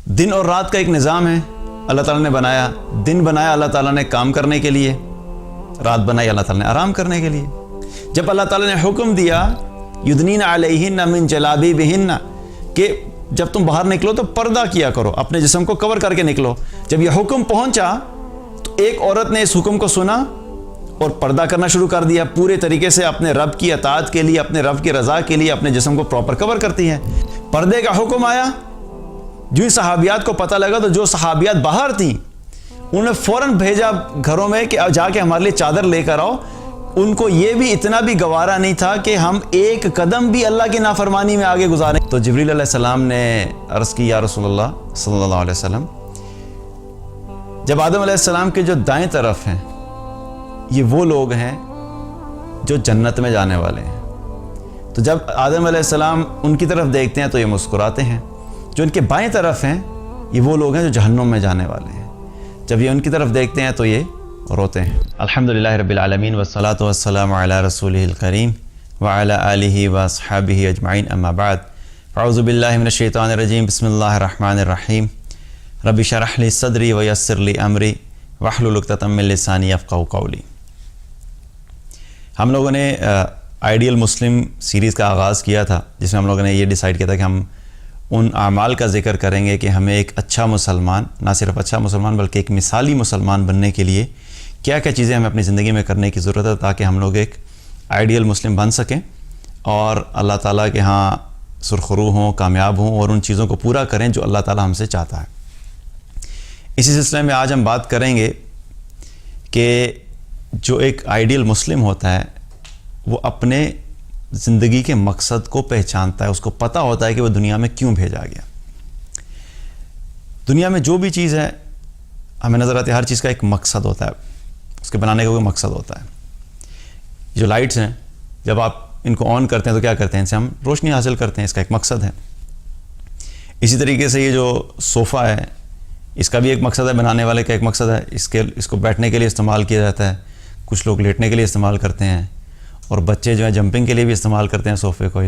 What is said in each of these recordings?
دن اور رات کا ایک نظام ہے اللہ تعالیٰ نے بنایا. دن بنایا اللہ تعالیٰ نے کام کرنے کے لیے، رات بنائی اللہ تعالیٰ نے آرام کرنے کے لیے. جب اللہ تعالیٰ نے حکم دیا یدنین علیہن من جلابیبہن کہ جب تم باہر نکلو تو پردہ کیا کرو، اپنے جسم کو کور کر کے نکلو، جب یہ حکم پہنچا تو ایک عورت نے اس حکم کو سنا اور پردہ کرنا شروع کر دیا. پورے طریقے سے اپنے رب کی اطاعت کے لیے، اپنے رب کی رضا کے لیے اپنے جسم کو پراپر کور کرتی ہیں. پردے کا حکم آیا، جو ہی صحابیات کو پتہ لگا تو جو صحابیات باہر تھیں انہوں نے فوراً بھیجا گھروں میں کہ جا کے ہمارے لیے چادر لے کر آؤ. ان کو یہ بھی اتنا بھی گوارا نہیں تھا کہ ہم ایک قدم بھی اللہ کی نافرمانی میں آگے گزاریں. تو جبریل علیہ السلام نے عرض کی یا رسول اللہ صلی اللہ علیہ وسلم، جب آدم علیہ السلام کے جو دائیں طرف ہیں یہ وہ لوگ ہیں جو جنت میں جانے والے ہیں، تو جب آدم علیہ السلام ان کی طرف دیکھتے ہیں تو یہ مسکراتے ہیں. جو ان کے بائیں طرف ہیں یہ وہ لوگ ہیں جو جہنم میں جانے والے ہیں، جب یہ ان کی طرف دیکھتے ہیں تو یہ روتے ہیں. الحمدللہ رب العالمین والصلاة والسلام علی رسولہ الکریم وعلی آلہ واصحابہ اجمعین، اما بعد، اعوذ باللہ من الشیطان الرجیم، بسم اللہ الرحمن الرحیم. رب اشرح لی صدری ویسر لی امری واحلل عقدۃ من لسانی یفقہوا قولی. ہم لوگوں نے آئیڈیل مسلم سیریز کا آغاز کیا تھا، جس میں ہم لوگوں نے یہ ڈیسائیڈ کیا تھا کہ ہم ان اعمال کا ذکر کریں گے کہ ہمیں ایک اچھا مسلمان، نہ صرف اچھا مسلمان بلکہ ایک مثالی مسلمان بننے کے لیے کیا کیا چیزیں ہمیں اپنی زندگی میں کرنے کی ضرورت ہے تاکہ ہم لوگ ایک آئیڈیل مسلم بن سکیں اور اللہ تعالیٰ کے ہاں سرخرو ہوں، کامیاب ہوں اور ان چیزوں کو پورا کریں جو اللہ تعالیٰ ہم سے چاہتا ہے. اسی سلسلے میں آج ہم بات کریں گے کہ جو ایک آئیڈیل مسلم ہوتا ہے وہ اپنے زندگی کے مقصد کو پہچانتا ہے، اس کو پتہ ہوتا ہے کہ وہ دنیا میں کیوں بھیجا گیا. دنیا میں جو بھی چیز ہے ہمیں نظر آتی ہے، ہر چیز کا ایک مقصد ہوتا ہے، اس کے بنانے کا کوئی مقصد ہوتا ہے. جو لائٹس ہیں جب آپ ان کو آن کرتے ہیں تو کیا کرتے ہیں؟ ان سے ہم روشنی حاصل کرتے ہیں، اس کا ایک مقصد ہے. اسی طریقے سے یہ جو صوفہ ہے اس کا بھی ایک مقصد ہے، بنانے والے کا ایک مقصد ہے. اس کو بیٹھنے کے لیے استعمال کیا جاتا ہے، کچھ لوگ لیٹنے کے لیے استعمال کرتے ہیں اور بچے جو ہیں جمپنگ کے لیے بھی استعمال کرتے ہیں صوفے کو.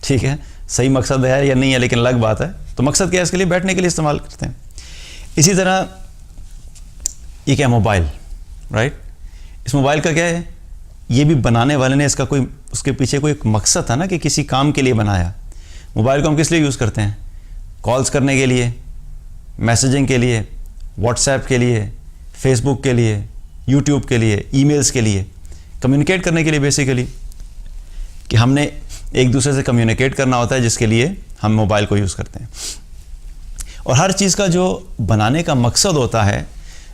ٹھیک ہے، صحیح مقصد ہے یا نہیں ہے لیکن الگ بات ہے. تو مقصد کیا ہے؟ اس کے لیے بیٹھنے کے لیے استعمال کرتے ہیں. اسی طرح یہ کیا ہے؟ Mobile, right. اس موبائل کا کیا ہے؟ یہ بھی بنانے والے نے اس کے پیچھے کوئی ایک مقصد تھا نا کہ کسی کام کے لیے بنایا. موبائل کو ہم کس لیے یوز کرتے ہیں؟ کالز کرنے کے لیے، میسیجنگ کے لیے، واٹس ایپ کے لیے، فیس بک کے لیے، یوٹیوب کے لیے، ای میلز کے لیے، کمیونیکیٹ کرنے کے لیے. بیسیکلی کہ ہم نے ایک دوسرے سے کمیونیکیٹ کرنا ہوتا ہے جس کے لیے ہم موبائل کو یوز کرتے ہیں. اور ہر چیز کا جو بنانے کا مقصد ہوتا ہے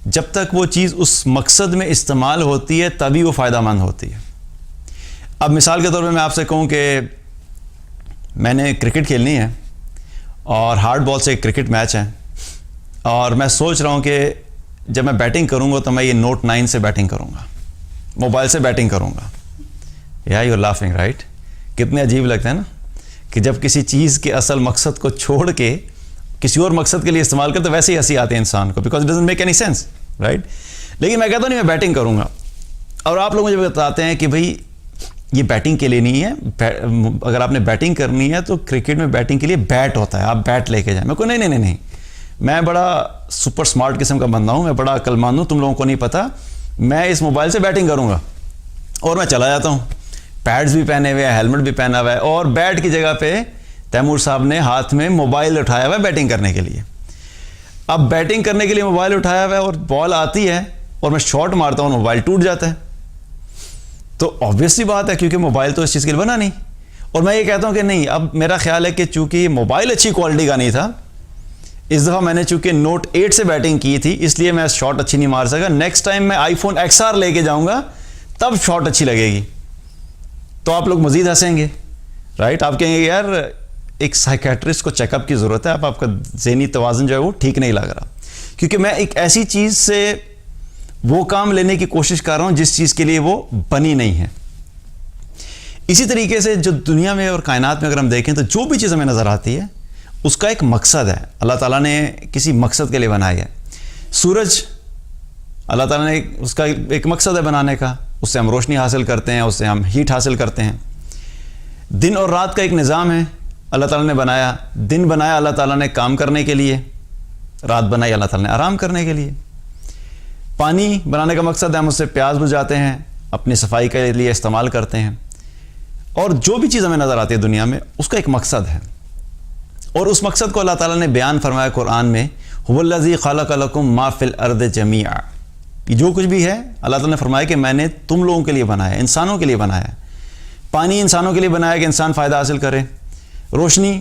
جب تک وہ چیز اس مقصد میں استعمال ہوتی ہے تبھی وہ فائدہ مند ہوتی ہے. اب مثال کے طور پہ میں آپ سے کہوں کہ میں نے کرکٹ کھیلنی ہے اور ہارڈ بال سے ایک کرکٹ میچ ہے اور میں سوچ رہا ہوں کہ جب میں بیٹنگ کروں گا تو میں یہ نوٹ 9 سے بیٹنگ کروں گا، موبائل سے بیٹنگ کروں گا. یا یو لافنگ، رائٹ. کتنے عجیب لگتا ہے نا کہ جب کسی چیز کے اصل مقصد کو چھوڑ کے کسی اور مقصد کے لیے استعمال کرتے تو ویسے ہی ہنسی آتی ہے انسان کو، because it doesn't make any sense, right. لیکن میں کہتا ہوں نہیں، میں بیٹنگ کروں گا اور آپ لوگ مجھے بتاتے ہیں کہ بھائی یہ بیٹنگ کے لیے نہیں ہے. اگر آپ نے بیٹنگ کرنی ہے تو کرکٹ میں بیٹنگ کے لیے بیٹ ہوتا ہے، آپ بیٹ لے کے جائیں. میں کو نہیں، میں بڑا سپر سمارٹ قسم کا بندہ ہوں، میں بڑا عقل مند ہوں، تم لوگوں کو نہیں پتا. میں اس موبائل سے بیٹنگ کروں گا اور میں چلا جاتا ہوں، پیڈز بھی پہنے ہوئے ہیں، ہیلمٹ بھی پہنا ہوا ہے اور بیٹ کی جگہ پہ تیمور صاحب نے ہاتھ میں موبائل اٹھایا ہوا ہے بیٹنگ کرنے کے لیے. اب بیٹنگ کرنے کے لیے موبائل اٹھایا ہوا ہے اور بال آتی ہے اور میں شاٹ مارتا ہوں، موبائل ٹوٹ جاتا ہے. تو آبویسلی بات ہے کیونکہ موبائل تو اس چیز کے لیے بنا نہیں. اور میں یہ کہتا ہوں کہ نہیں، اب میرا خیال ہے کہ چونکہ یہ موبائل اچھی کوالٹی کا نہیں تھا، اس دفعہ میں نے چونکہ نوٹ 8 سے بیٹنگ کی تھی اس لیے میں شاٹ اچھی نہیں مار سکا. نیکسٹ ٹائم میں آئی فون XR لے کے جاؤں گا تب شاٹ اچھی لگے گی. تو آپ لوگ مزید ہنسیں گے، رائٹ. آپ کہیں گے یار ایک سائیکیٹرسٹ کو چیک اپ کی ضرورت ہے، آپ کا ذہنی توازن جو ہے وہ ٹھیک نہیں لگ رہا. کیونکہ میں ایک ایسی چیز سے وہ کام لینے کی کوشش کر رہا ہوں جس چیز کے لیے وہ بنی نہیں ہے. اسی طریقے سے جو دنیا میں اور کائنات میں اگر ہم دیکھیں تو جو بھی چیز ہمیں نظر آتی ہے اس کا ایک مقصد ہے. اللہ تعالیٰ نے کسی مقصد کے لیے بنایا ہے. سورج اللہ تعالیٰ نے اس کا ایک مقصد ہے بنانے کا، اس سے ہم روشنی حاصل کرتے ہیں، اس سے ہم ہیٹ حاصل کرتے ہیں. دن اور رات کا ایک نظام ہے اللہ تعالیٰ نے بنایا، دن بنایا اللہ تعالیٰ نے کام کرنے کے لیے، رات بنائی اللہ تعالیٰ نے آرام کرنے کے لیے۔ پانی بنانے کا مقصد ہے ہم اس سے پیاس بجھاتے ہیں، اپنی صفائی کے لیے استعمال کرتے ہیں، اور جو بھی چیز ہمیں نظر آتی ہے دنیا میں اس کا ایک مقصد ہے، اور اس مقصد کو اللہ تعالیٰ نے بیان فرمایا قرآن میں، هو الذی خلق لکم ما فی الارض جمیعا۔ یہ جو کچھ بھی ہے اللہ تعالیٰ نے فرمایا کہ میں نے تم لوگوں کے لیے بنایا ہے، انسانوں کے لیے بنایا ہے۔ پانی انسانوں کے لیے بنایا کہ انسان فائدہ حاصل کرے، روشنی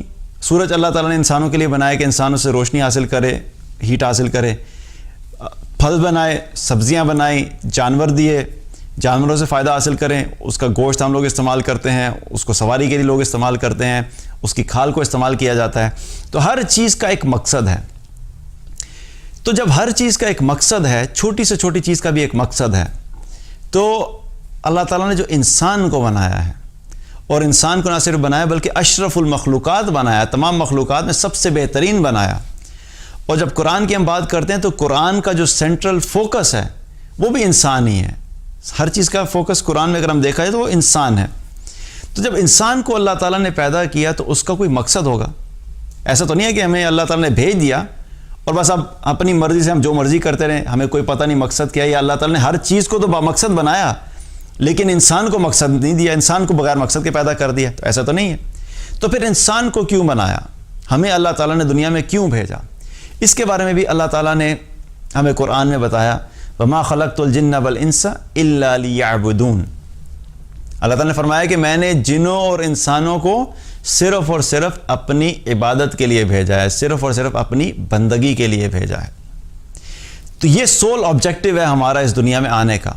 سورج اللہ تعالیٰ نے انسانوں کے لیے بنایا کہ انسان اس سے روشنی حاصل کرے، ہیٹ حاصل کرے، پھل بنائے، سبزیاں بنائیں، جانور دیے، جانوروں سے فائدہ حاصل کریں، اس کا گوشت ہم لوگ استعمال کرتے ہیں، اس کو سواری کے لیے لوگ استعمال کرتے ہیں، اس کی کھال کو استعمال کیا جاتا ہے۔ تو ہر چیز کا ایک مقصد ہے۔ تو جب ہر چیز کا ایک مقصد ہے، چھوٹی سے چھوٹی چیز کا بھی ایک مقصد ہے، تو اللہ تعالیٰ نے جو انسان کو بنایا ہے، اور انسان کو نہ صرف بنایا بلکہ اشرف المخلوقات بنایا، تمام مخلوقات میں سب سے بہترین بنایا۔ اور جب قرآن کی ہم بات کرتے ہیں تو قرآن کا جو سینٹرل فوکس ہے وہ بھی انسان ہی ہے۔ ہر چیز کا فوکس قرآن میں اگر ہم دیکھا ہے تو وہ انسان ہے۔ تو جب انسان کو اللہ تعالیٰ نے پیدا کیا تو اس کا کوئی مقصد ہوگا۔ ایسا تو نہیں ہے کہ ہمیں اللہ تعالیٰ نے بھیج دیا اور بس اب اپنی مرضی سے ہم جو مرضی کرتے رہیں، ہمیں کوئی پتہ نہیں مقصد کیا ہے۔ یا اللہ تعالیٰ نے ہر چیز کو تو بامقصد بنایا لیکن انسان کو مقصد نہیں دیا، انسان کو بغیر مقصد کے پیدا کر دیا، تو ایسا تو نہیں ہے۔ تو پھر انسان کو کیوں بنایا؟ ہمیں اللہ تعالیٰ نے دنیا میں کیوں بھیجا؟ اس کے بارے میں بھی اللہ تعالیٰ نے ہمیں قرآن میں بتایا، وَمَا خَلَقْتُ الْجِنَّ وَالْإِنسَ إِلَّا لِيَعْبُدُونَ۔ اللہ تعالیٰ نے فرمایا کہ میں نے جنوں اور انسانوں کو صرف اور صرف اپنی عبادت کے لیے بھیجا ہے، صرف اور صرف اپنی بندگی کے لیے بھیجا ہے۔ تو یہ سول آبجیکٹو ہے ہمارا اس دنیا میں آنے کا،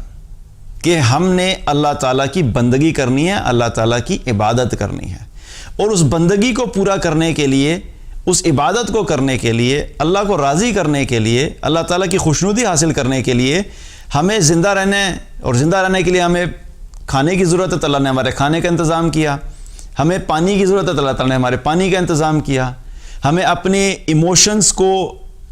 کہ ہم نے اللہ تعالیٰ کی بندگی کرنی ہے، اللہ تعالیٰ کی عبادت کرنی ہے، اور اس بندگی کو پورا کرنے کے لیے، اس عبادت کو کرنے کے لیے، اللہ کو راضی کرنے کے لیے، اللہ تعالیٰ کی خوشنودی حاصل کرنے کے لیے ہمیں زندہ رہنا ہے، اور زندہ رہنے کے لیے ہمیں کھانے کی ضرورت ہے تو اللہ نے ہمارے کھانے کا انتظام کیا، ہمیں پانی کی ضرورت ہے تو اللہ تعالیٰ نے ہمارے پانی کا انتظام کیا، ہمیں اپنے ایموشنز کو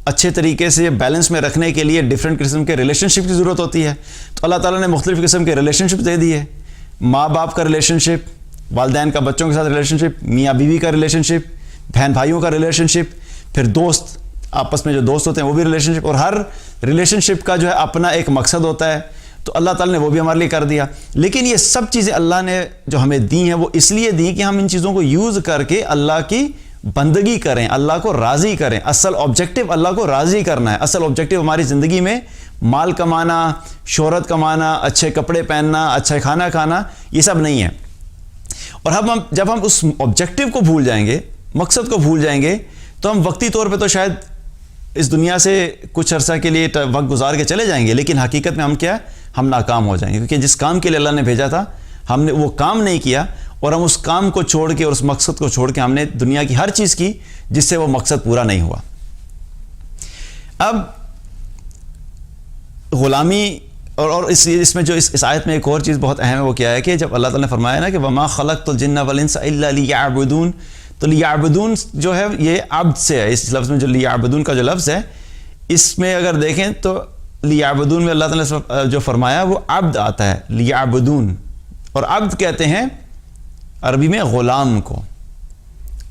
اچھے طریقے سے بیلنس میں رکھنے کے لیے ڈیفرنٹ قسم کے ریلیشن شپ کی ضرورت ہوتی ہے، تو اللہ تعالیٰ نے مختلف قسم کے ریلیشن شپ دے دیے۔ ماں باپ کا ریلیشن شپ، والدین کا بچوں کے ساتھ ریلیشن شپ، میاں بیوی کا ریلیشن شپ، بہن بھائیوں کا ریلیشن شپ، پھر دوست، آپس میں جو دوست ہوتے ہیں وہ بھی ریلیشن شپ، اور ہر ریلیشن شپ کا جو ہے اپنا ایک مقصد ہوتا ہے، تو اللہ تعالیٰ نے وہ بھی ہمارے لیے کر دیا۔ لیکن یہ سب چیزیں اللہ نے جو ہمیں دی ہیں وہ اس لیے دی کہ ہم ان چیزوں کو یوز کر کے اللہ کی بندگی کریں، اللہ کو راضی کریں۔ اصل آبجیکٹو اللہ کو راضی کرنا ہے۔ اصل آبجیکٹو ہماری زندگی میں مال کمانا، شہرت کمانا، اچھے کپڑے پہننا، اچھا کھانا کھانا، یہ سب نہیں ہے۔ اور جب ہم اس آبجیکٹو کو بھول جائیں گے، مقصد کو بھول جائیں گے، تو ہم وقتی طور پہ تو شاید اس دنیا سے کچھ عرصہ کے لیے وقت گزار کے چلے جائیں گے، لیکن حقیقت میں ہم کیا ہے؟ ہم ناکام ہو جائیں گے، کیونکہ جس کام کے لیے اللہ نے بھیجا تھا ہم نے وہ کام نہیں کیا، اور ہم اس کام کو چھوڑ کے اور اس مقصد کو چھوڑ کے ہم نے دنیا کی ہر چیز کی جس سے وہ مقصد پورا نہیں ہوا۔ اب غلامی اور اس میں جو اس آیت میں ایک اور چیز بہت اہم ہے، وہ کیا ہے کہ جب اللہ تعالیٰ نے فرمایا نا کہ وَمَا خَلَقْتُ الْجِنَّ وَالْإِنسَ إِلَّا لِيَعْبُدُونَ، تو لیعبدون جو ہے یہ عبد سے ہے۔ اس لفظ میں جو لیعبدون کا جو لفظ ہے، اس میں اگر دیکھیں تو لیعبدون میں اللہ تعالیٰ نے جو فرمایا وہ عبد آتا ہے، لیعبدون، اور عبد کہتے ہیں عربی میں غلام کو،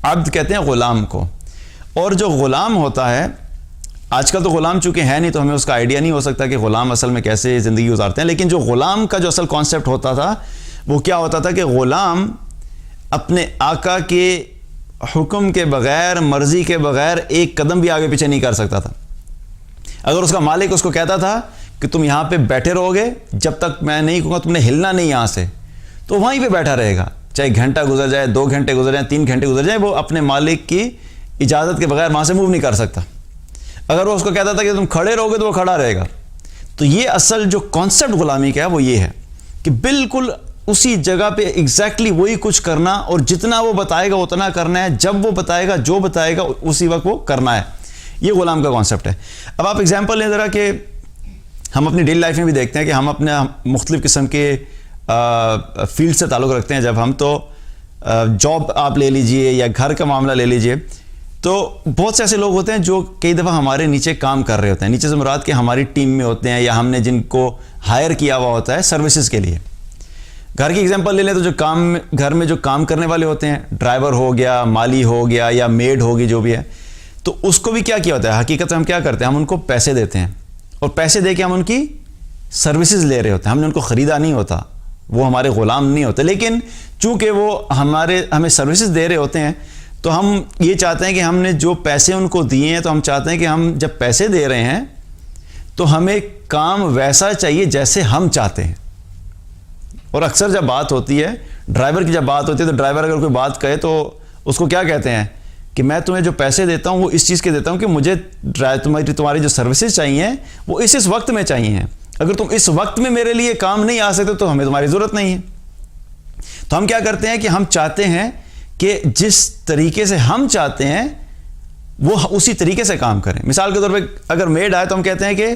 عبد کہتے ہیں غلام کو۔ اور جو غلام ہوتا ہے، آج کل تو غلام چونکہ ہے نہیں تو ہمیں اس کا آئیڈیا نہیں ہو سکتا کہ غلام اصل میں کیسے زندگی گزارتے ہیں، لیکن جو غلام کا جو اصل کانسیپٹ ہوتا تھا وہ کیا ہوتا تھا کہ غلام اپنے آقا کے حکم کے بغیر، مرضی کے بغیر ایک قدم بھی آگے پیچھے نہیں کر سکتا تھا۔ اگر اس کا مالک اس کو کہتا تھا کہ تم یہاں پہ بیٹھے رہو گے جب تک میں نہیں کہوں گا تم نے ہلنا نہیں یہاں سے، تو وہیں پہ بیٹھا رہے گا، چاہے گھنٹہ گزر جائے، 2 گھنٹے گزر جائیں، 3 گھنٹے گزر جائیں، وہ اپنے مالک کی اجازت کے بغیر وہاں سے موو نہیں کر سکتا۔ اگر وہ اس کو کہتا تھا کہ تم کھڑے رہو گے تو وہ کھڑا رہے گا۔ تو یہ اصل جو کانسیپٹ غلامی کا ہے وہ یہ ہے کہ بالکل اسی جگہ پہ ایگزیکٹلی وہی کچھ کرنا، اور جتنا وہ بتائے گا اتنا کرنا ہے، جب وہ بتائے گا جو بتائے گا اسی وقت وہ کرنا ہے۔ یہ غلام کا کانسیپٹ ہے۔ اب آپ ایگزامپل لیں ذرا کہ ہم اپنی ڈیلی لائف میں بھی دیکھتے ہیں کہ ہم اپنے مختلف قسم کے فیلڈ سے تعلق رکھتے ہیں۔ جب ہم تو جاب آپ لے لیجئے یا گھر کا معاملہ لے لیجئے، تو بہت سے ایسے لوگ ہوتے ہیں جو کئی دفعہ ہمارے نیچے کام کر رہے ہوتے ہیں، نیچے سے مراد کہ ہماری ٹیم میں ہوتے ہیں یا ہم نے جن کو ہائر کیا ہوا ہوتا ہے سروسز کے لیے۔ گھر کی ایگزامپل لے لیں تو جو گھر میں جو کام کرنے والے ہوتے ہیں، ڈرائیور ہو گیا، مالی ہو گیا یا میڈ ہوگی جو بھی ہے، تو اس کو بھی کیا ہوتا ہے، حقیقت ہم کیا کرتے ہیں، ہم ان کو پیسے دیتے ہیں اور پیسے دے کے ہم ان کی سروسز لے رہے ہوتے ہیں. ہم نے ان کو خریدا نہیں ہوتا، وہ ہمارے غلام نہیں ہوتے، لیکن چونکہ وہ ہمیں سروسز دے رہے ہوتے ہیں تو ہم یہ چاہتے ہیں کہ ہم نے جو پیسے ان کو دیے ہیں تو ہم چاہتے ہیں کہ ہم جب پیسے دے رہے ہیں تو ہمیں کام ویسا چاہیے جیسے ہم چاہتے ہیں. اور اکثر جب بات ہوتی ہے ڈرائیور کی، جب بات ہوتی ہے تو ڈرائیور اگر کوئی بات کہے تو اس کو کیا کہتے ہیں کہ میں تمہیں جو پیسے دیتا ہوں وہ اس چیز کے دیتا ہوں کہ مجھے تمہاری جو سروسز چاہیے وہ اس وقت میں چاہیے ہیں. اگر تم اس وقت میں میرے لیے کام نہیں آ سکتے تو ہمیں تمہاری ضرورت نہیں ہے. تو ہم کیا کرتے ہیں کہ ہم چاہتے ہیں کہ جس طریقے سے ہم چاہتے ہیں وہ اسی طریقے سے کام کریں. مثال کے طور پہ اگر میڈ آئے تو ہم کہتے ہیں کہ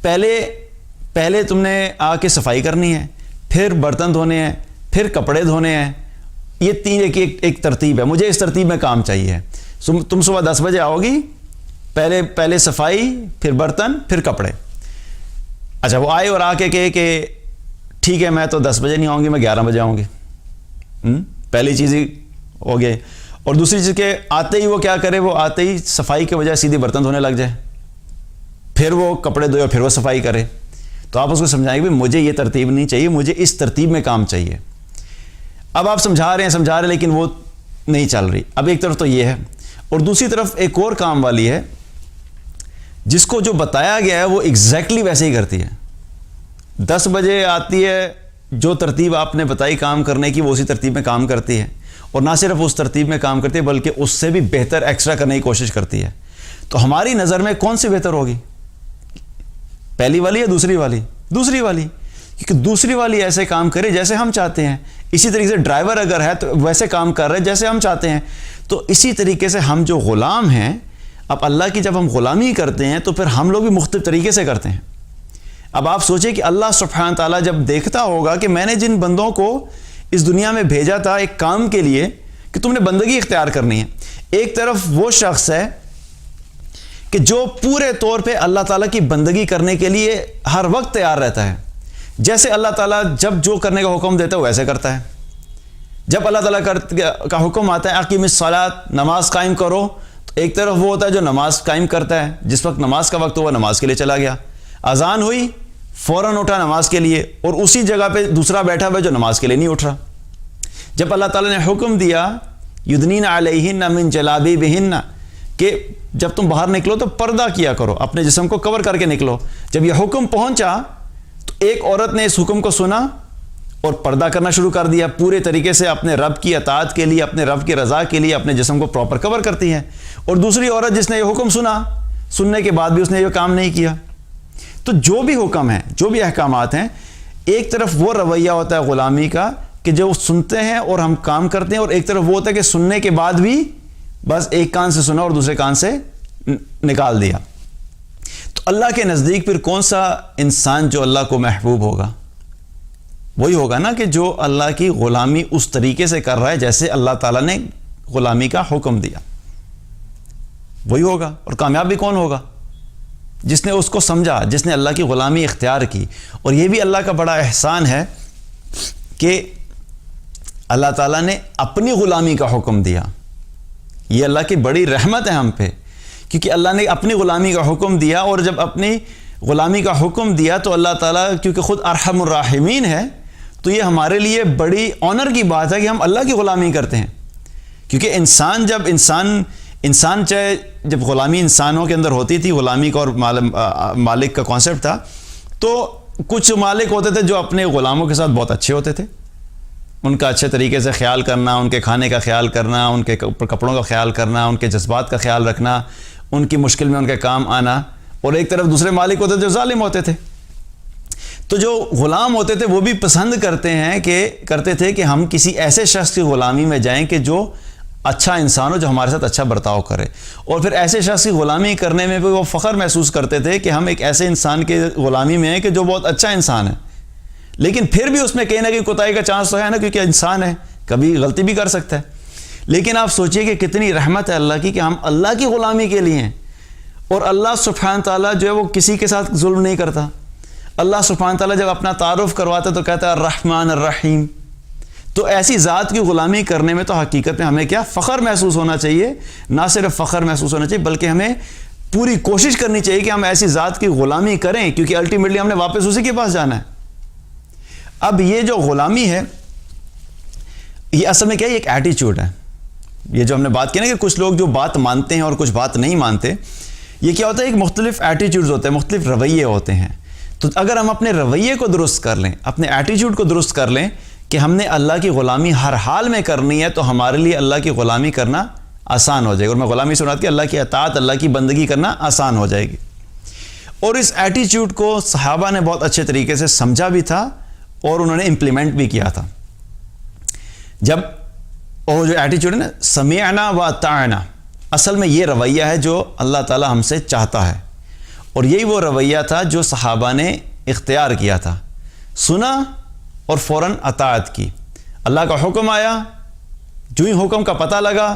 پہلے تم نے آ کے صفائی کرنی ہے، پھر برتن دھونے ہیں، پھر کپڑے دھونے ہیں. یہ تین ایک ترتیب ہے، مجھے اس ترتیب میں کام چاہیے. تم صبح 10 بجے آؤ گی، پہلے صفائی، پھر برتن، پھر کپڑے. اچھا وہ آئے اور آ کے کہے کہ ٹھیک ہے میں تو 10 بجے نہیں آؤں گی، میں 11 بجے آؤں گی. پہلی چیز ہی ہو گئے. اور دوسری چیز کہ آتے ہی وہ کیا کرے، وہ آتے ہی صفائی کے بجائے سیدھی برتن دھونے لگ جائے، پھر وہ کپڑے دھوئے، پھر وہ صفائی کرے. تو آپ اس کو سمجھائیں گے مجھے یہ ترتیب نہیں چاہیے، مجھے اس ترتیب میں کام چاہیے. اب آپ سمجھا رہے ہیں لیکن وہ نہیں چل رہی. اب ایک طرف تو یہ ہے اور دوسری طرف ایک اور کام والی ہے جس کو جو بتایا گیا ہے وہ ایگزیکٹلی ویسے ہی کرتی ہے. 10 بجے آتی ہے، جو ترتیب آپ نے بتائی کام کرنے کی وہ اسی ترتیب میں کام کرتی ہے، اور نہ صرف اس ترتیب میں کام کرتی ہے بلکہ اس سے بھی بہتر ایکسٹرا کرنے کی کوشش کرتی ہے. تو ہماری نظر میں کون سی بہتر ہوگی، پہلی والی یا دوسری والی؟ دوسری والی، کیونکہ دوسری والی ایسے کام کرے جیسے ہم چاہتے ہیں. اسی طریقے سے ڈرائیور اگر ہے تو ویسے کام کر رہے جیسے ہم چاہتے ہیں. تو اسی طریقے سے ہم جو غلام ہیں، اب اللہ کی جب ہم غلامی کرتے ہیں تو پھر ہم لوگ بھی مختلف طریقے سے کرتے ہیں. اب آپ سوچیں کہ اللہ سبحانہ تعالیٰ جب دیکھتا ہوگا کہ میں نے جن بندوں کو اس دنیا میں بھیجا تھا ایک کام کے لیے کہ تم نے بندگی اختیار کرنی ہے، ایک طرف وہ شخص ہے کہ جو پورے طور پہ اللہ تعالیٰ کی بندگی کرنے کے لیے ہر وقت تیار رہتا ہے. جیسے اللہ تعالیٰ جب جو کرنے کا حکم دیتا ہے وہ ویسے کرتا ہے. جب اللہ تعالیٰ کا حکم آتا ہے اقیم الصلاۃ، نماز قائم کرو، تو ایک طرف وہ ہوتا ہے جو نماز قائم کرتا ہے، جس وقت نماز کا وقت ہوا نماز کے لیے چلا گیا. اذان ہوئی فوراً اٹھا نماز کے لیے، اور اسی جگہ پہ دوسرا بیٹھا ہوا جو نماز کے لیے نہیں اٹھ رہا. جب اللہ تعالیٰ نے حکم دیا یدنین علیہن من جلابیبہن کہ جب تم باہر نکلو تو پردہ کیا کرو، اپنے جسم کو کور کر کے نکلو، جب یہ حکم پہنچا تو ایک عورت نے اس حکم کو سنا اور پردہ کرنا شروع کر دیا، پورے طریقے سے اپنے رب کی اطاعت کے لیے، اپنے رب کی رضا کے لیے اپنے جسم کو پراپر کور کرتی ہے. اور دوسری عورت جس نے یہ حکم سننے کے بعد بھی اس نے یہ کام نہیں کیا. تو جو بھی حکم ہیں، جو بھی احکامات ہیں، ایک طرف وہ رویہ ہوتا ہے غلامی کا کہ جو سنتے ہیں اور ہم کام کرتے ہیں، اور ایک طرف وہ ہوتا ہے کہ سننے کے بعد بھی بس ایک کان سے سنا اور دوسرے کان سے نکال دیا. تو اللہ کے نزدیک پھر کون سا انسان جو اللہ کو محبوب ہوگا؟ وہی ہوگا نا کہ جو اللہ کی غلامی اس طریقے سے کر رہا ہے جیسے اللہ تعالیٰ نے غلامی کا حکم دیا. وہی ہوگا. اور کامیاب بھی کون ہوگا؟ جس نے اس کو سمجھا، جس نے اللہ کی غلامی اختیار کی. اور یہ بھی اللہ کا بڑا احسان ہے کہ اللہ تعالیٰ نے اپنی غلامی کا حکم دیا. یہ اللہ کی بڑی رحمت ہے ہم پہ، کیونکہ اللہ نے اپنی غلامی کا حکم دیا، اور جب اپنی غلامی کا حکم دیا تو اللہ تعالیٰ کیونکہ خود ارحم الراحمین ہے، تو یہ ہمارے لیے بڑی آنر کی بات ہے کہ ہم اللہ کی غلامی کرتے ہیں. کیونکہ انسان چاہے جب غلامی انسانوں کے اندر ہوتی تھی، غلامی کا اور مالک کا کانسیپٹ تھا، تو کچھ مالک ہوتے تھے جو اپنے غلاموں کے ساتھ بہت اچھے ہوتے تھے، ان کا اچھے طریقے سے خیال کرنا، ان کے کھانے کا خیال کرنا، ان کے کپڑوں کا خیال کرنا، ان کے جذبات کا خیال رکھنا، ان کی مشکل میں ان کے کام آنا. اور ایک طرف دوسرے مالک ہوتے تھے جو ظالم ہوتے تھے. تو جو غلام ہوتے تھے وہ بھی پسند کرتے تھے کہ ہم کسی ایسے شخص کی غلامی میں جائیں کہ جو اچھا انسان ہو، جو ہمارے ساتھ اچھا برتاؤ کرے. اور پھر ایسے شخص کی غلامی کرنے میں بھی وہ فخر محسوس کرتے تھے کہ ہم ایک ایسے انسان کے غلامی میں ہیں کہ جو بہت اچھا انسان ہے. لیکن پھر بھی اس میں کہیں نہ کہیں کوتاہی کا چانس تو ہے نا، کیونکہ انسان ہے، کبھی غلطی بھی کر سکتا ہے. لیکن آپ سوچئے کہ کتنی رحمت ہے اللہ کی کہ ہم اللہ کی غلامی کے لیے ہیں. اور اللہ سبحانہ تعالیٰ جو ہے وہ کسی کے ساتھ ظلم نہیں کرتا. اللہ سبحانہ تعالیٰ جب اپنا تعارف کرواتا ہے تو کہتا ہے الرحمن الرحیم. تو ایسی ذات کی غلامی کرنے میں تو حقیقت میں ہمیں کیا فخر محسوس ہونا چاہیے. نہ صرف فخر محسوس ہونا چاہیے بلکہ ہمیں پوری کوشش کرنی چاہیے کہ ہم ایسی ذات کی غلامی کریں, کیونکہ الٹیمیٹلی ہم نے واپس اسی کے پاس جانا ہے. اب یہ جو غلامی ہے یہ اصل میں کیا ہے, ایک ایٹیچیوڈ ہے. یہ جو ہم نے بات کی نا کہ کچھ لوگ جو بات مانتے ہیں اور کچھ بات نہیں مانتے, یہ کیا ہوتا ہے, ایک مختلف ایٹیچیوڈز ہوتے ہیں, مختلف رویے ہوتے ہیں. تو اگر ہم اپنے رویے کو درست کر لیں, اپنے ایٹیچیوڈ کو درست کر لیں کہ ہم نے اللہ کی غلامی ہر حال میں کرنی ہے, تو ہمارے لیے اللہ کی غلامی کرنا آسان ہو جائے گا. اور میں غلامی سے مراد کہ اللہ کی اطاعت, اللہ کی بندگی کرنا آسان ہو جائے گی. اور اس ایٹیچیوڈ کو صحابہ نے بہت اچھے طریقے سے سمجھا بھی تھا اور انہوں نے امپلیمنٹ بھی کیا تھا. جب وہ جو ایٹیچیوڈ ہے نا, سمعنا و اطعنا, اصل میں یہ رویہ ہے جو اللہ تعالی ہم سے چاہتا ہے, اور یہی وہ رویہ تھا جو صحابہ نے اختیار کیا تھا. سنا اور فوراً اطاعت کی. اللہ کا حکم آیا, جو ہی حکم کا پتہ لگا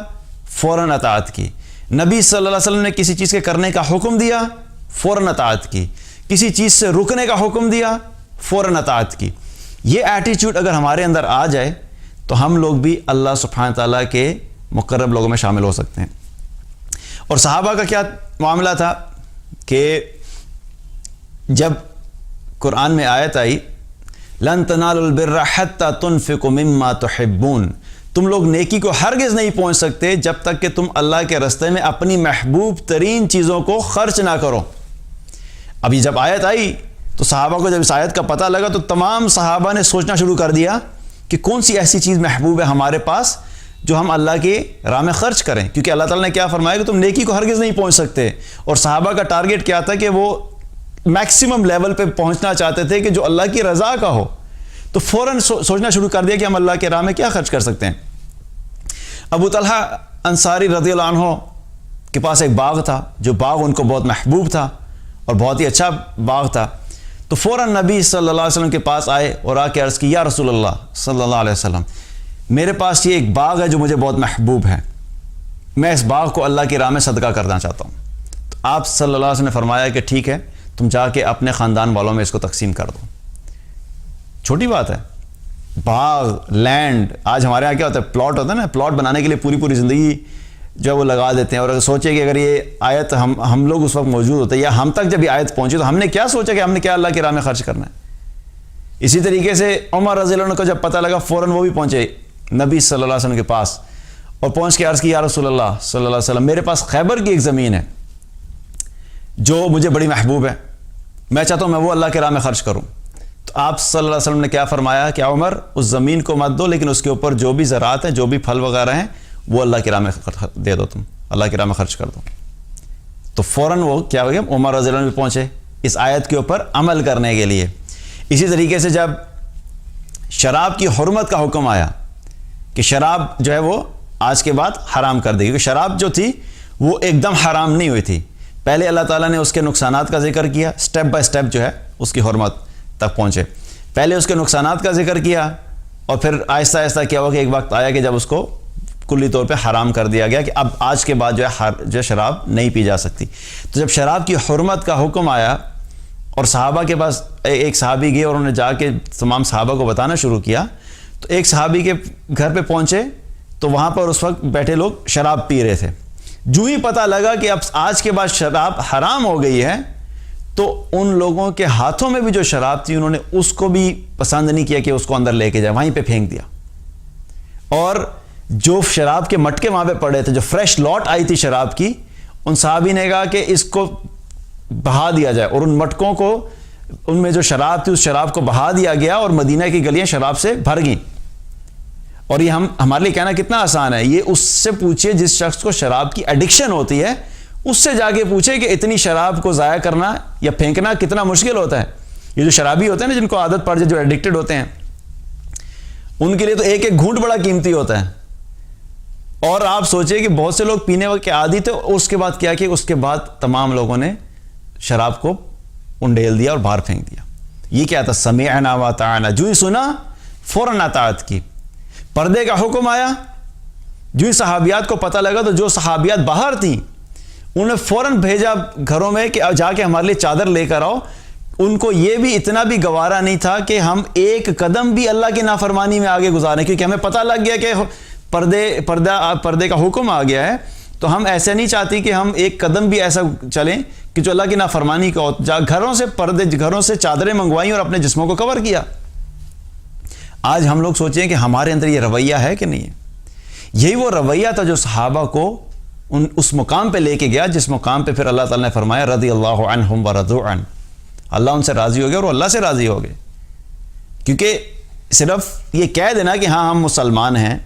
فوراً اطاعت کی. نبی صلی اللہ علیہ وسلم نے کسی چیز کے کرنے کا حکم دیا, فوراً اطاعت کی. کسی چیز سے رکنے کا حکم دیا, فوراً اطاعت کی. یہ ایٹیچیوڈ اگر ہمارے اندر آ جائے تو ہم لوگ بھی اللہ سبحانہ تعالیٰ کے مقرب لوگوں میں شامل ہو سکتے ہیں. اور صحابہ کا کیا معاملہ تھا کہ جب قرآن میں آیت آئی لن تنالوا البر حتى تنفقوا مما تحبون, تم لوگ نیکی کو ہرگز نہیں پہنچ سکتے جب تک کہ تم اللہ کے راستے میں اپنی محبوب ترین چیزوں کو خرچ نہ کرو. ابھی جب آیت آئی تو صحابہ کو جب اس آیت کا پتہ لگا تو تمام صحابہ نے سوچنا شروع کر دیا کہ کون سی ایسی چیز محبوب ہے ہمارے پاس جو ہم اللہ کی راہ میں خرچ کریں, کیونکہ اللہ تعالیٰ نے کیا فرمایا کہ تم نیکی کو ہرگز نہیں پہنچ سکتے. اور صحابہ کا ٹارگٹ کیا تھا کہ وہ میکسیمم لیول پہ پہنچنا چاہتے تھے کہ جو اللہ کی رضا کا ہو. تو فوراً سوچنا شروع کر دیا کہ ہم اللہ کے راہ میں کیا خرچ کر سکتے ہیں. ابو طلحہ انصاری رضی اللہ عنہ کے پاس ایک باغ تھا, جو باغ ان کو بہت محبوب تھا اور بہت ہی اچھا باغ تھا. تو فوراً نبی صلی اللہ علیہ وسلم کے پاس آئے اور آ کے عرض کی, یا رسول اللہ صلی اللہ علیہ وسلم, میرے پاس یہ ایک باغ ہے جو مجھے بہت محبوب ہے, میں اس باغ کو اللہ کی راہ میں صدقہ کرنا چاہتا ہوں. تو آپ صلی اللہ علیہ وسلم نے فرمایا کہ ٹھیک ہے, تم جا کے اپنے خاندان والوں میں اس کو تقسیم کر دو. چھوٹی بات ہے, باغ, لینڈ. آج ہمارے یہاں کیا ہوتا ہے, پلاٹ ہوتا ہے نا, پلاٹ بنانے کے لیے پوری زندگی جو ہے وہ لگا دیتے ہیں. اور اگر سوچے کہ اگر یہ آیت ہم لوگ اس وقت موجود ہوتے یا ہم تک جب یہ آیت پہنچی تو ہم نے کیا سوچا کہ ہم نے کیا اللہ کی راہ میں خرچ کرنا ہے. اسی طریقے سے عمر رضی اللہ عنہ کو جب پتہ لگا فوراً وہ بھی پہنچے نبی صلی اللہ علیہ وسلم کے پاس اور پہنچ کے عرض کی, یا رسول اللہ صلی اللہ علیہ وسلم, میرے پاس خیبر کی ایک زمین ہے جو مجھے بڑی محبوب ہے, میں چاہتا ہوں میں وہ اللہ کے راہ میں خرچ کروں. تو آپ صلی اللہ علیہ وسلم نے کیا فرمایا کہ عمر, اس زمین کو مت دو, لیکن اس کے اوپر جو بھی زراعت ہیں, جو بھی پھل وغیرہ ہیں, وہ اللہ کی راہ میں دے دو, تم اللہ کی راہ میں خرچ کر دو. تو فوراً وہ کیا ہو گیا, عمر رضی اللہ عنہ بھی پہنچے اس آیت کے اوپر عمل کرنے کے لیے. اسی طریقے سے جب شراب کی حرمت کا حکم آیا کہ شراب جو ہے وہ آج کے بعد حرام کر دے, کیونکہ شراب جو تھی وہ ایک دم حرام نہیں ہوئی تھی. پہلے اللہ تعالیٰ نے اس کے نقصانات کا ذکر کیا, سٹیپ بائی سٹیپ جو ہے اس کی حرمت تک پہنچے. پہلے اس کے نقصانات کا ذکر کیا اور پھر آہستہ آہستہ کیا ہوا کہ ایک وقت آیا کہ جب اس کو کلی طور پہ حرام کر دیا گیا کہ اب آج کے بعد جو ہے شراب نہیں پی جا سکتی. تو جب شراب کی حرمت کا حکم آیا اور صحابہ کے پاس ایک صحابی گئے اور انہوں نے جا کے تمام صحابہ کو بتانا شروع کیا, تو ایک صحابی کے گھر پہ پہنچے تو وہاں پر اس وقت بیٹھے لوگ شراب پی رہے تھے. جو ہی پتہ لگا کہ اب آج کے بعد شراب حرام ہو گئی ہے تو ان لوگوں کے ہاتھوں میں بھی جو شراب تھی انہوں نے اس کو بھی پسند نہیں کیا کہ اس کو اندر لے کے جائے, وہیں پہ پھینک دیا. اور جو شراب کے مٹکے وہاں پہ پڑے تھے, جو فریش لاٹ آئی تھی شراب کی, ان صحابی نے کہا کہ اس کو بہا دیا جائے, اور ان مٹکوں کو, ان میں جو شراب تھی اس شراب کو بہا دیا گیا اور مدینہ کی گلیاں شراب سے بھر گئیں. اور یہ ہمارے لیے کہنا کتنا آسان ہے, یہ اس سے پوچھئے جس شخص کو شراب کی ایڈکشن ہوتی ہے, اس سے جا کے پوچھے کہ اتنی شراب کو ضائع کرنا یا پھینکنا کتنا مشکل ہوتا ہے. یہ جو شرابی ہوتے ہیں نا, جن کو عادت پڑ جائے, جو ایڈکٹڈ ہوتے ہیں, ان کے لیے تو ایک ایک گھونٹ بڑا قیمتی ہوتا ہے. اور آپ سوچیں کہ بہت سے لوگ پینے کے عادی تھے, اس کے بعد کیا کہ اس کے بعد تمام لوگوں نے شراب کو انڈیل دیا اور باہر پھینک دیا. یہ کیا تھا, سمعنا و اطعنا, جو ہی سنا فوراً اطاعت کی. پردے کا حکم آیا, جو ہی صحابیات کو پتہ لگا تو جو صحابیات باہر تھیں انہوں نے فوراً بھیجا گھروں میں کہ جا کے ہمارے لیے چادر لے کر آؤ. ان کو یہ بھی اتنا بھی گوارا نہیں تھا کہ ہم ایک قدم بھی اللہ کی نافرمانی میں آگے گزاریں، کیونکہ ہمیں پتہ لگ گیا کہ پردے کا حکم آ گیا ہے، تو ہم ایسے نہیں چاہتی کہ ہم ایک قدم بھی ایسا چلیں کہ جو اللہ کی نافرمانی کا ہو۔ گھروں سے چادریں منگوائیں اور اپنے جسموں کو کور کیا۔ آج ہم لوگ سوچیں کہ ہمارے اندر یہ رویہ ہے کہ نہیں ہے۔ یہی وہ رویہ تھا جو صحابہ کو اس مقام پہ لے کے گیا جس مقام پہ پھر اللہ تعالیٰ نے فرمایا رضی اللہ عنہم ورضوا عنہ، اللہ ان سے راضی ہو گیا اور وہ اللہ سے راضی ہو گئے۔ کیونکہ صرف یہ کہہ دینا کہ ہاں ہم مسلمان ہیں،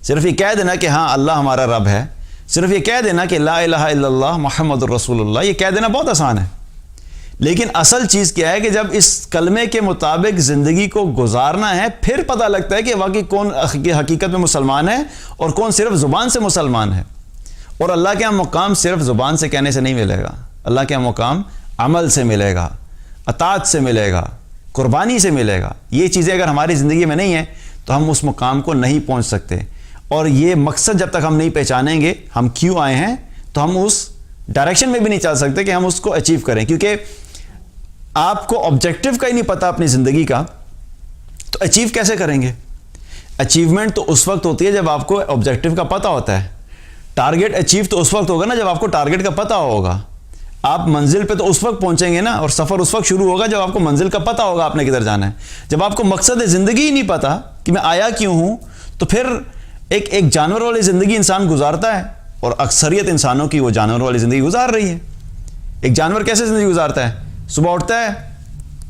صرف یہ کہہ دینا کہ ہاں اللہ ہمارا رب ہے، صرف یہ کہہ دینا کہ لا الہ الا اللہ محمد الرسول اللہ، یہ کہہ دینا بہت آسان ہے، لیکن اصل چیز کیا ہے کہ جب اس کلمے کے مطابق زندگی کو گزارنا ہے پھر پتہ لگتا ہے کہ واقعی کون حقیقت میں مسلمان ہے اور کون صرف زبان سے مسلمان ہے۔ اور اللہ کے ہاں مقام صرف زبان سے کہنے سے نہیں ملے گا، اللہ کے ہاں مقام عمل سے ملے گا، اطاعت سے ملے گا، قربانی سے ملے گا۔ یہ چیزیں اگر ہماری زندگی میں نہیں ہیں تو ہم اس مقام کو نہیں پہنچ سکتے، اور یہ مقصد جب تک ہم نہیں پہچانیں گے ہم کیوں آئے ہیں تو ہم اس ڈائریکشن میں بھی نہیں چل سکتے کہ ہم اس کو اچیو کریں۔ کیونکہ آپ کو آبجیکٹو کا ہی نہیں پتہ اپنی زندگی کا، تو اچیو کیسے کریں گے؟ اچیومنٹ تو اس وقت ہوتی ہے جب آپ کو آبجیکٹو کا پتہ ہوتا ہے، ٹارگیٹ اچیو تو اس وقت ہوگا نا جب آپ کو ٹارگیٹ کا پتہ ہوگا۔ آپ منزل پہ تو اس وقت پہنچیں گے نا، اور سفر اس وقت شروع ہوگا جب آپ کو منزل کا پتہ ہوگا آپ نے کدھر جانا ہے۔ جب آپ کو مقصد زندگی ہی نہیں پتہ کہ میں آیا کیوں ہوں، تو پھر ایک جانور والی زندگی انسان گزارتا ہے، اور اکثریت انسانوں کی وہ جانور والی زندگی گزار رہی ہے۔ ایک جانور کیسے زندگی گزارتا ہے؟ صبح اٹھتا ہے،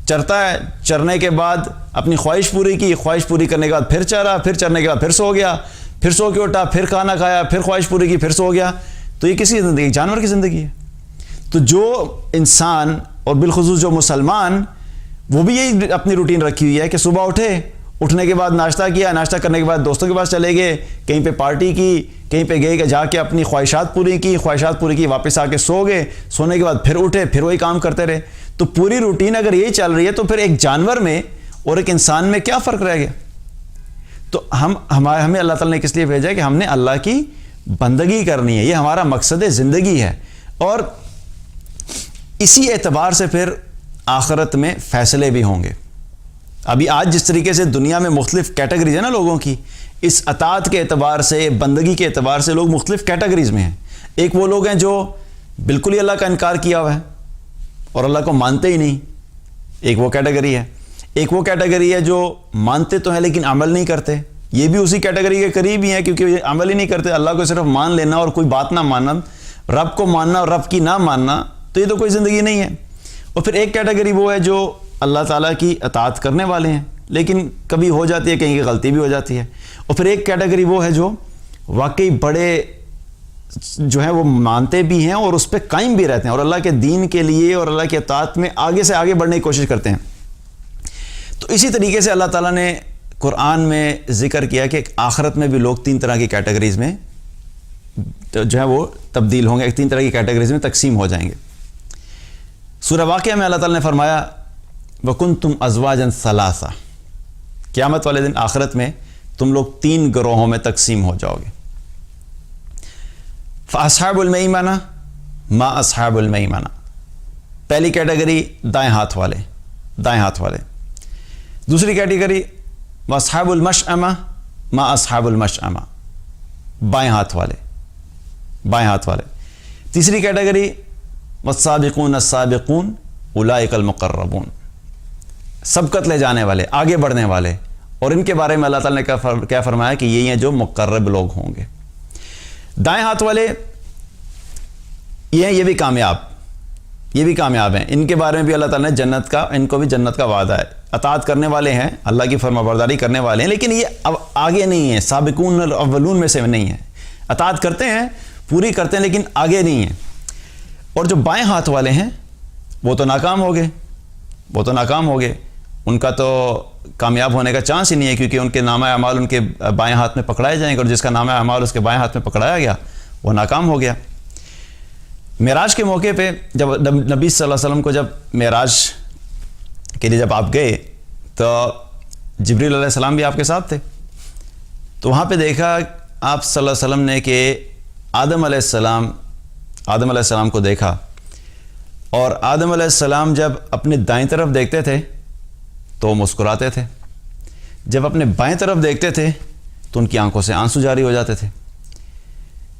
چرتا ہے، چرنے کے بعد اپنی خواہش پوری کی، خواہش پوری کرنے کے بعد پھر چرا، پھر چرنے کے بعد پھر سو گیا، پھر سو کے اٹھا، پھر کھانا کھایا، پھر خواہش پوری کی، پھر سو گیا۔ تو یہ کسی زندگی؟ جانور کی زندگی ہے۔ تو جو انسان اور بالخصوص جو مسلمان، وہ بھی یہی اپنی روٹین رکھی ہوئی ہے کہ صبح اٹھنے کے بعد ناشتہ کیا، ناشتہ کرنے کے بعد دوستوں کے پاس چلے گئے، کہیں پہ پارٹی کی، کہیں پہ گئے کہ جا کے اپنی خواہشات پوری کی، واپس آ کے سو گئے، سونے کے بعد پھر اٹھے، پھر وہی کام کرتے رہے۔ تو پوری روٹین اگر یہی چل رہی ہے تو پھر ایک جانور میں اور ایک انسان میں کیا فرق رہ گیا؟ تو ہمیں اللہ تعالیٰ نے کس لیے بھیجا ہے کہ ہم نے اللہ کی بندگی کرنی ہے، یہ ہمارا مقصد زندگی ہے۔ اور اسی اعتبار سے پھر آخرت میں فیصلے بھی ہوں گے۔ ابھی آج جس طریقے سے دنیا میں مختلف کیٹیگریز ہیں نا لوگوں کی، اس اطاعت کے اعتبار سے، بندگی کے اعتبار سے لوگ مختلف کیٹیگریز میں ہیں۔ ایک وہ لوگ ہیں جو بالکل ہی اللہ کا انکار کیا ہوا ہے اور اللہ کو مانتے ہی نہیں، ایک وہ کیٹیگری ہے۔ ایک وہ کیٹیگری ہے جو مانتے تو ہیں لیکن عمل نہیں کرتے، یہ بھی اسی کیٹیگری کے قریب ہی ہیں کیونکہ یہ عمل ہی نہیں کرتے۔ اللہ کو صرف مان لینا اور کوئی بات نہ ماننا، رب کو ماننا اور رب کی نہ ماننا، تو یہ تو کوئی زندگی نہیں ہے۔ اور پھر ایک کیٹیگری وہ ہے جو اللہ تعالیٰ کی اطاعت کرنے والے ہیں لیکن کبھی ہو جاتی ہے، کہیں کی غلطی بھی ہو جاتی ہے۔ اور پھر ایک کیٹیگری وہ ہے جو واقعی بڑے جو ہیں وہ مانتے بھی ہیں اور اس پہ قائم بھی رہتے ہیں اور اللہ کے دین کے لیے اور اللہ کی اطاعت میں آگے سے آگے بڑھنے کی کوشش کرتے ہیں۔ تو اسی طریقے سے اللہ تعالیٰ نے قرآن میں ذکر کیا کہ آخرت میں بھی لوگ تین طرح کی کیٹیگریز میں جو ہے وہ تبدیل ہوں گے، تین طرح کی کیٹیگریز میں تقسیم ہو جائیں گے۔ سورہ واقعہ میں اللہ تعالیٰ نے فرمایا وَكُنْتُمْ أَزْوَاجًا ثَلَاثًا، قیامت والے دن آخرت میں تم لوگ تین گروہوں میں تقسیم ہو جاؤ گے۔ فَأَصْحَابُ الْمَيْمَنَةِ مَا أَصْحَابُ الْمَيْمَنَةِ، پہلی کیٹیگری دائیں ہاتھ والے۔ دوسری کیٹیگری وَأَصْحَابُ الْمَشْأَمَةِ مَا أَصْحَابُ الْمَشْأَمَةِ، بائیں ہاتھ والے۔ تیسری کیٹیگری وَالسَّابِقُونَ السَّابِقُونَ اولئک المقربون، سبقت لے جانے والے، آگے بڑھنے والے، اور ان کے بارے میں اللہ تعالیٰ نے کیا فرمایا کہ یہی ہیں جو مقرب لوگ ہوں گے۔ دائیں ہاتھ والے یہ بھی کامیاب ہیں، ان کے بارے میں بھی اللہ تعالیٰ نے ان کو بھی جنت کا وعدہ ہے۔ اطاعت کرنے والے ہیں، اللہ کی فرما برداری کرنے والے ہیں، لیکن یہ اب آگے نہیں ہیں، سابقون الاولون میں سے نہیں ہیں۔ اطاعت کرتے ہیں، پوری کرتے ہیں، لیکن آگے نہیں ہیں۔ اور جو بائیں ہاتھ والے ہیں وہ تو ناکام ہو گئے، ان کا تو کامیاب ہونے کا چانس ہی نہیں ہے، کیونکہ ان کے نامہ اعمال ان کے بائیں ہاتھ میں پکڑائے جائیں گے، اور جس کا نامہ اعمال اس کے بائیں ہاتھ میں پکڑایا گیا وہ ناکام ہو گیا۔ معراج کے موقع پہ جب نبی صلی اللہ علیہ وسلم کو جب معراج کے لیے جب آپ گئے تو جبریل علیہ السلام بھی آپ کے ساتھ تھے، تو وہاں پہ دیکھا آپ صلی اللہ علیہ وسلم نے کہ آدم علیہ السلام کو دیکھا۔ اور آدم علیہ السلام جب اپنے دائیں طرف دیکھتے تھے تو مسکراتے تھے، جب اپنے بائیں طرف دیکھتے تھے تو ان کی آنکھوں سے آنسو جاری ہو جاتے تھے۔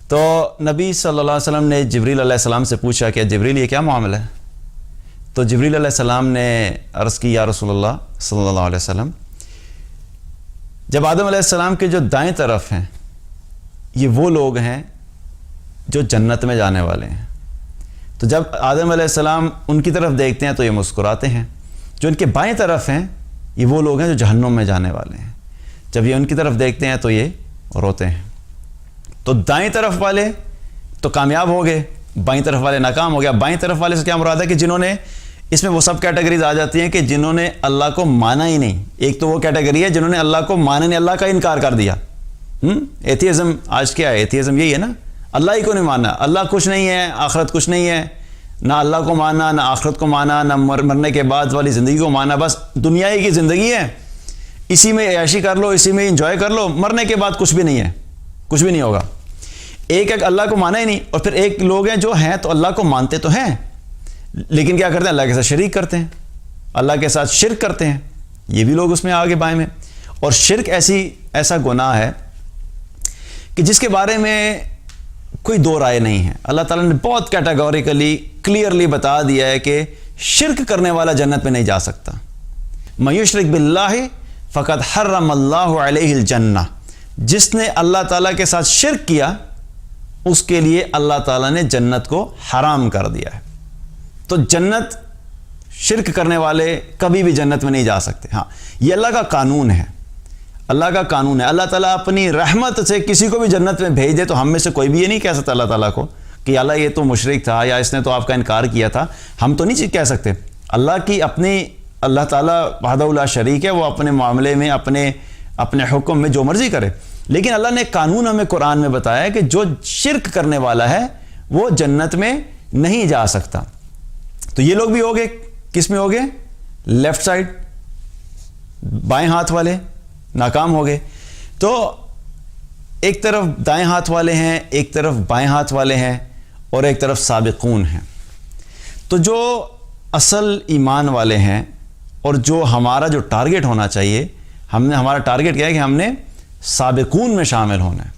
تو نبی صلی اللہ علیہ وسلم نے جبریل علیہ السلام سے پوچھا کہ جبریل یہ کیا معاملہ ہے؟ تو جبریل علیہ السلام نے عرض کی یا رسول اللہ صلی اللہ علیہ وسلم، جب آدم علیہ السلام کے جو دائیں طرف ہیں یہ وہ لوگ ہیں جو جنت میں جانے والے ہیں، تو جب آدم علیہ السلام ان کی طرف دیکھتے ہیں تو یہ مسکراتے ہیں، جو ان کے بائیں طرف ہیں یہ وہ لوگ ہیں جو جہنم میں جانے والے ہیں، جب یہ ان کی طرف دیکھتے ہیں تو یہ روتے ہیں۔ تو دائیں طرف والے تو کامیاب ہو گئے، بائیں طرف والے ناکام ہو گیا۔ بائیں طرف والے سے کیا مراد ہے کہ جنہوں نے، اس میں وہ سب کیٹیگریز آ جاتی ہیں کہ جنہوں نے اللہ کو مانا ہی نہیں۔ ایک تو وہ کیٹیگری ہے جنہوں نے اللہ کو مانا نہیں، اللہ کا انکار کر دیا۔ ایتھیزم آج کیا ہے؟ ایتھیزم یہی ہے نا، اللہ ہی کو نہیں ماننا، اللہ کچھ نہیں ہے، آخرت کچھ نہیں ہے، نہ اللہ کو مانا، نہ آخرت کو مانا، نہ مرنے کے بعد والی زندگی کو مانا، بس دنیا ہی کی زندگی ہے، اسی میں عیاشی کر لو، اسی میں انجوائے کر لو، مرنے کے بعد کچھ بھی نہیں ہے، کچھ بھی نہیں ہوگا۔ ایک اللہ کو مانا ہی نہیں، اور پھر ایک لوگ ہیں جو ہیں تو اللہ کو مانتے تو ہیں لیکن کیا کرتے ہیں؟ اللہ کے ساتھ شریک کرتے ہیں، اللہ کے ساتھ شرک کرتے ہیں، یہ بھی لوگ اس میں آگے بائیں میں۔ اور شرک ایسا گناہ ہے کہ جس کے بارے میں کوئی دو رائے نہیں ہے۔ اللہ تعالیٰ نے بہت کیٹیگوریکلی کلیئرلی بتا دیا ہے کہ شرک کرنے والا جنت میں نہیں جا سکتا۔ من یشرک باللہ فقد حرم اللہ علیہ الجنہ، جس نے اللہ تعالیٰ کے ساتھ شرک کیا اس کے لیے اللہ تعالیٰ نے جنت کو حرام کر دیا ہے۔ تو جنت، شرک کرنے والے کبھی بھی جنت میں نہیں جا سکتے۔ ہاں، یہ اللہ کا قانون ہے، اللہ کا قانون ہے۔ اللہ تعالیٰ اپنی رحمت سے کسی کو بھی جنت میں بھیج دے تو ہم میں سے کوئی بھی یہ نہیں کہہ سکتا اللہ تعالیٰ کو کہ اللہ یہ تو مشرک تھا یا اس نے تو آپ کا انکار کیا تھا، ہم تو نہیں کہہ سکتے۔ اللہ کی اپنی، اللہ تعالیٰ وحدہ لا شریک ہے، وہ اپنے معاملے میں اپنے حکم میں جو مرضی کرے، لیکن اللہ نے قانون ہمیں قرآن میں بتایا ہے کہ جو شرک کرنے والا ہے وہ جنت میں نہیں جا سکتا۔ تو یہ لوگ بھی ہو گئے، کس میں ہو گئے؟ لیفٹ سائڈ، بائیں ہاتھ والے ناکام ہو گئے۔ تو ایک طرف دائیں ہاتھ والے ہیں، ایک طرف بائیں ہاتھ والے ہیں، اور ایک طرف سابقون ہیں۔ تو جو اصل ایمان والے ہیں اور جو ہمارا جو ٹارگٹ ہونا چاہیے، ہمارا ٹارگٹ کیا ہے کہ ہم نے سابقون میں شامل ہونا ہے،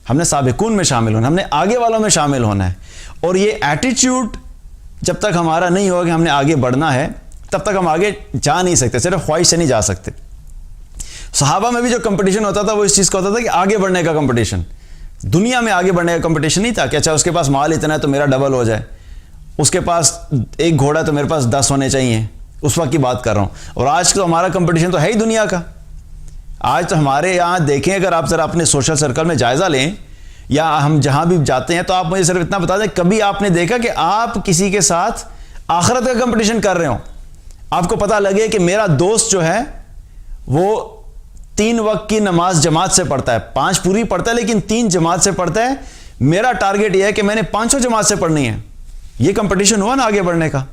ہم نے سابقون میں شامل ہونا ہے، ہم نے آگے والوں میں شامل ہونا ہے۔ اور یہ ایٹیٹیوڈ جب تک ہمارا نہیں ہوگا کہ ہم نے آگے بڑھنا ہے، تب تک ہم آگے جا نہیں سکتے، صرف خواہش سے نہیں جا سکتے۔ صحابہ میں بھی جو کمپٹیشن ہوتا تھا وہ اس چیز کا ہوتا تھا کہ آگے بڑھنے کا کمپٹیشن، دنیا میں آگے بڑھنے کا کمپٹیشن نہیں تھا کہ اچھا اس کے پاس مال اتنا ہے تو میرا ڈبل ہو جائے، اس کے پاس ایک گھوڑا تو میرے پاس 10 ہونے چاہیے، اس وقت کی بات کر رہا ہوں۔ اور آج تو ہمارا کمپٹیشن تو ہے ہی دنیا کا۔ آج تو ہمارے یہاں دیکھیں، اگر آپ ذرا اپنے سوشل سرکل میں جائزہ لیں یا ہم جہاں بھی جاتے ہیں تو آپ مجھے صرف اتنا بتا دیں، کبھی آپ نے دیکھا کہ آپ کسی کے ساتھ آخرت کا کمپٹیشن کر رہے ہوں؟ آپ کو پتہ لگے کہ میرا دوست جو ہے وہ 3 وقت کی نماز جماعت سے پڑھتا ہے، 5 پوری پڑھتا ہے لیکن 3 جماعت سے پڑھتا ہے، میرا ٹارگٹ یہ ہے کہ میں نے 5 جماعت سے پڑھنی ہے۔ یہ کمپٹیشن ہوا نا آگے بڑھنے کا۔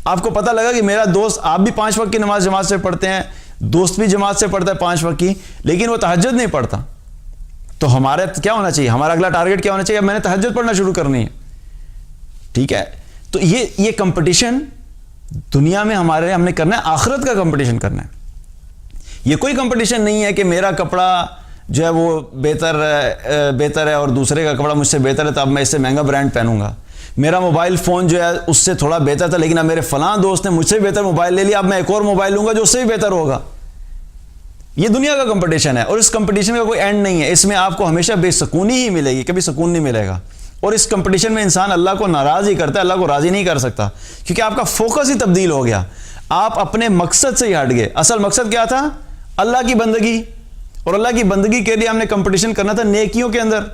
آپ کو پتہ لگا کہ میرا دوست، آپ بھی 5 وقت کی نماز جماعت سے پڑھتے ہیں، دوست بھی جماعت سے پڑھتا ہے 5 وقت کی، لیکن وہ تہجد نہیں پڑھتا، تو ہمارا کیا ہونا چاہیے؟ ہمارا اگلا ٹارگٹ کیا ہونا چاہیے؟ میں نے تہجد پڑھنا شروع کرنی ہے، ٹھیک ہے؟ تو یہ کمپٹیشن دنیا میں ہم نے کرنا ہے، آخرت کا کمپٹیشن کرنا ہے۔ یہ کوئی کمپٹیشن نہیں ہے کہ میرا کپڑا جو ہے وہ بہتر ہے اور دوسرے کا کپڑا مجھ سے بہتر ہے تو اب میں اس سے مہنگا برانڈ پہنوں گا۔ میرا موبائل فون جو ہے اس سے تھوڑا بہتر تھا لیکن اب میرے فلاں دوست نے مجھ سے بہتر موبائل لے لیا، اب میں ایک اور موبائل لوں گا جو اس سے بھی بہتر ہوگا۔ یہ دنیا کا کمپٹیشن ہے اور اس کمپٹیشن کا کوئی اینڈ نہیں ہے، اس میں آپ کو ہمیشہ بے سکونی ہی ملے گی، کبھی سکون نہیں ملے گا۔ اور اس کمپٹیشن میں انسان اللہ کو ناراض ہی کرتا ہے، اللہ کو راضی نہیں کر سکتا، کیونکہ آپ کا فوکس ہی تبدیل ہو گیا، آپ اپنے مقصد سے ہی ہٹ گئے۔ اصل مقصد کیا تھا؟ اللہ کی بندگی، اور اللہ کی بندگی کے لیے ہم نے کمپٹیشن کرنا تھا نیکیوں کے اندر،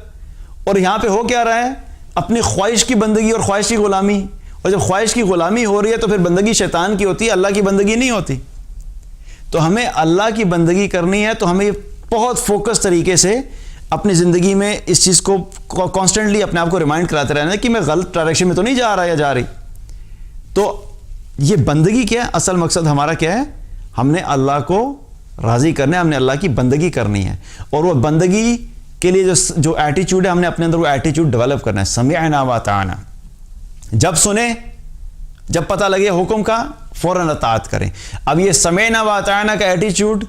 اور یہاں پہ ہو کیا رہا ہے؟ اپنی خواہش کی بندگی اور خواہش کی غلامی۔ اور جب خواہش کی غلامی ہو رہی ہے تو پھر بندگی شیطان کی ہوتی ہے، اللہ کی بندگی نہیں ہوتی۔ تو ہمیں اللہ کی بندگی کرنی ہے تو ہمیں بہت فوکس طریقے سے اپنی زندگی میں اس چیز کو کانسٹنٹلی اپنے آپ کو ریمائنڈ کراتے رہنا ہے کہ میں غلط ڈائریکشن میں تو نہیں جا رہا یا جا رہی۔ تو یہ بندگی کیا ہے؟ اصل مقصد ہمارا کیا ہے؟ ہم نے اللہ کو راضی کرنا ہے، ہم نے اللہ کی بندگی کرنی ہے، اور وہ بندگی کے لیے جو ایٹیچیوڈ ہے ہم نے اپنے اندر وہ ایٹیچیوڈ ڈیولپ کرنا ہے۔ سمعنا واطعنا، جب سنیں جب پتہ لگے حکم کا فوراً اطاعت کریں. اب یہ سمعنا و اطعنا کا ایٹیچیوڈ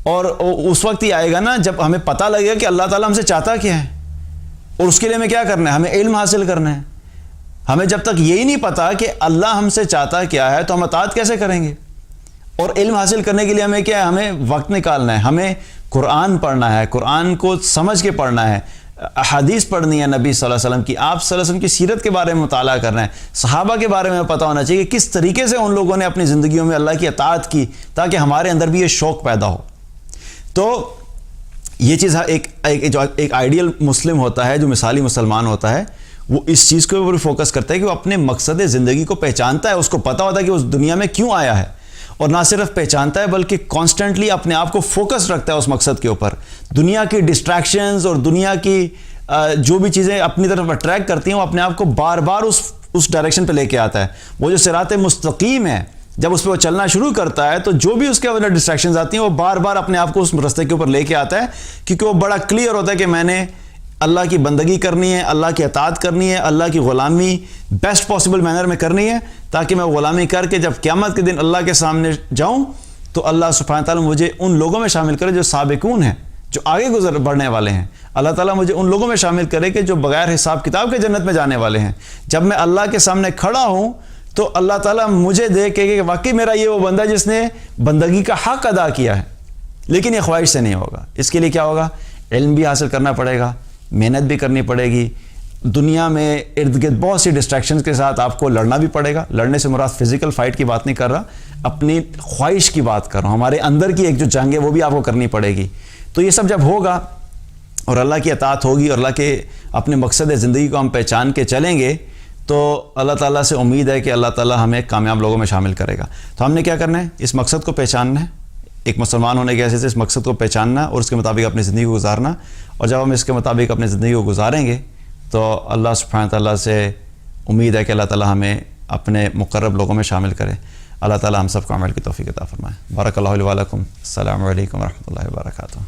اور اس وقت ہی آئے گا نا جب ہمیں پتہ لگے گا کہ اللہ تعالیٰ ہم سے چاہتا کیا ہے اور اس کے لیے ہمیں کیا کرنا ہے, ہمیں علم حاصل کرنا ہے. ہمیں جب تک یہی نہیں پتا کہ اللہ ہم سے چاہتا کیا ہے تو ہم اطاعت کیسے کریں گے؟ اور علم حاصل کرنے کے لیے ہمیں کیا ہے, ہمیں وقت نکالنا ہے, ہمیں قرآن پڑھنا ہے, قرآن کو سمجھ کے پڑھنا ہے, احادیث پڑھنی ہے نبی صلی اللہ علیہ وسلم کی, آپ صلی اللہ علیہ وسلم کی سیرت کے بارے میں مطالعہ کرنا ہے, صحابہ کے بارے میں پتہ ہونا چاہیے کہ کس طریقے سے ان لوگوں نے اپنی زندگیوں میں اللہ کی اطاعت کی تاکہ ہمارے اندر بھی یہ شوق پیدا ہو. تو یہ چیز ایک آئیڈیل مسلم ہوتا ہے, جو مثالی مسلمان ہوتا ہے, وہ اس چیز کے اوپر فوکس کرتا ہے کہ وہ اپنے مقصد زندگی کو پہچانتا ہے, اس کو پتہ ہوتا ہے کہ اس دنیا میں کیوں آیا ہے, اور نہ صرف پہچانتا ہے بلکہ کانسٹنٹلی اپنے آپ کو فوکس رکھتا ہے اس مقصد کے اوپر. دنیا کی ڈسٹریکشنز اور دنیا کی جو بھی چیزیں اپنی طرف اٹریکٹ کرتی ہیں وہ اپنے آپ کو بار بار اس ڈائریکشن پہ لے کے آتا ہے. وہ جو صراط مستقیم ہے, جب اس پہ وہ چلنا شروع کرتا ہے تو جو بھی اس کے اندر ڈسٹریکشنز آتی ہیں وہ بار بار اپنے آپ کو اس راستے کے اوپر لے کے آتا ہے, کیونکہ وہ بڑا کلیئر ہوتا ہے کہ میں نے اللہ کی بندگی کرنی ہے, اللہ کی اطاعت کرنی ہے, اللہ کی غلامی بیسٹ پاسبل مینر میں کرنی ہے, تاکہ میں غلامی کر کے جب قیامت کے دن اللہ کے سامنے جاؤں تو اللہ سبحانہ تعالیٰ مجھے ان لوگوں میں شامل کرے جو سابقون ہیں, جو آگے بڑھنے والے ہیں. اللہ تعالیٰ مجھے ان لوگوں میں شامل کرے کہ جو بغیر حساب کتاب کے جنت میں جانے والے ہیں. جب میں اللہ کے سامنے کھڑا ہوں تو اللہ تعالیٰ مجھے دیکھے کہ واقعی میرا یہ وہ بندہ جس نے بندگی کا حق ادا کیا ہے. لیکن یہ خواہش سے نہیں ہوگا. اس کے لیے کیا ہوگا, علم بھی حاصل کرنا پڑے گا, محنت بھی کرنی پڑے گی, دنیا میں ارد گرد بہت سی ڈسٹریکشنز کے ساتھ آپ کو لڑنا بھی پڑے گا. لڑنے سے مراد فزیکل فائٹ کی بات نہیں کر رہا, اپنی خواہش کی بات کر رہا ہوں. ہمارے اندر کی ایک جو جنگ ہے وہ بھی آپ کو کرنی پڑے گی. تو یہ سب جب ہوگا اور اللہ کی اطاعت ہوگی اور اللہ کے اپنے مقصد زندگی کو ہم پہچان کے چلیں گے تو اللہ تعالیٰ سے امید ہے کہ اللہ تعالیٰ ہمیں کامیاب لوگوں میں شامل کرے گا. تو ہم نے کیا کرنا ہے, اس مقصد کو پہچاننا ہے, ایک مسلمان ہونے کے حیثیت سے اس مقصد کو پہچاننا اور اس کے مطابق اپنی زندگی کو گزارنا. اور جب ہم اس کے مطابق اپنی زندگی کو گزاریں گے تو اللہ سبحانہ تعالیٰ سے امید ہے کہ اللہ تعالیٰ ہمیں اپنے مقرب لوگوں میں شامل کرے. اللہ تعالیٰ ہم سب کو عمل کی توفیق عطا فرمائے. بارک اللہ علیہ ولکم. السلام علیکم ورحمۃ اللہ وبرکاتہ.